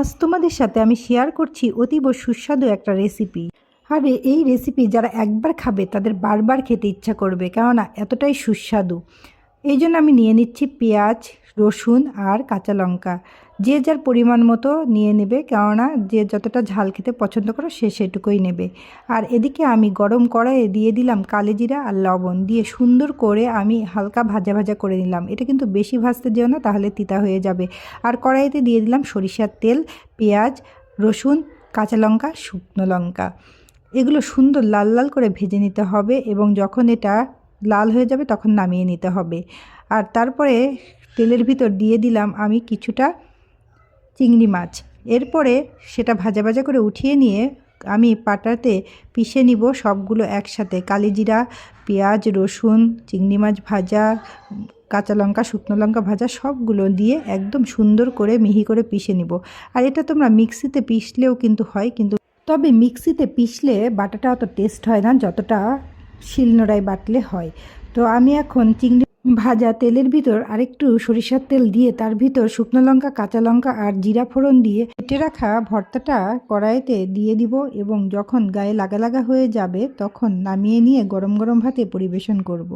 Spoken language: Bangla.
আজ তোমাদের সাথে আমি শেয়ার করছি অতীব সুস্বাদু একটা রেসিপি। আর এই রেসিপি যারা একবার খাবে তাদের বারবার খেতে ইচ্ছা করবে, কেননা এতটাই সুস্বাদু। এই জন্য আমি নিয়ে নিচ্ছি পেঁয়াজ, রসুন আর কাঁচা লঙ্কা। যে যার পরিমাণ মতো নিয়ে নেবে, কেননা যে যতটা ঝাল খেতে পছন্দ করো সে সেটুকুই নেবে। আর এদিকে আমি গরম কড়াইয়ে দিয়ে দিলাম কালোজিরা আর লবণ দিয়ে সুন্দর করে আমি হালকা ভাজা ভাজা করে নিলাম। এটা কিন্তু বেশি ভাজতে যেও না, তাহলে তিতা হয়ে যাবে। আর কড়াইতে দিয়ে দিলাম সরিষার তেল, পেঁয়াজ, রসুন, কাঁচা লঙ্কা, শুকনো লঙ্কা। এগুলো সুন্দর লাল লাল করে ভেজে নিতে হবে এবং যখন এটা লাল হয়ে যাবে তখন নামিয়ে নিতে হবে। আর তারপরে তেলের ভিতর দিয়ে দিলাম আমি কিছুটা চিংড়ি মাছ। এরপরে সেটা ভাজা ভাজা করে উঠিয়ে নিয়ে আমি পাটাতে পিষে নিব সবগুলো একসাথে। কালিজিরা, পেঁয়াজ, রসুন, চিংড়ি মাছ ভাজা, কাঁচা লঙ্কা, শুকনো লঙ্কা ভাজা সবগুলো দিয়ে একদম সুন্দর করে মিহি করে পিষে নিব। আর এটা তোমরা মিক্সিতে পিষলেও কিন্তু হয়, কিন্তু তবে মিক্সিতে পিষলে বাটাটা অত টেস্ট হয় না যতটা শিলনোড়ায় বাটলে হয়। তো আমি এখন চিংড়ি ভাজা তেলের ভিতর আরেকটু সরিষার তেল দিয়ে তার ভিতর শুকনো লঙ্কা, কাঁচা লঙ্কা আর জিরা ফোড়ন দিয়ে কেটে রাখা ভর্তাটা কড়াইতে দিয়ে দিব এবং যখন গায়ে লাগা লাগা হয়ে যাবে তখন নামিয়ে নিয়ে গরম গরম ভাতে পরিবেশন করব।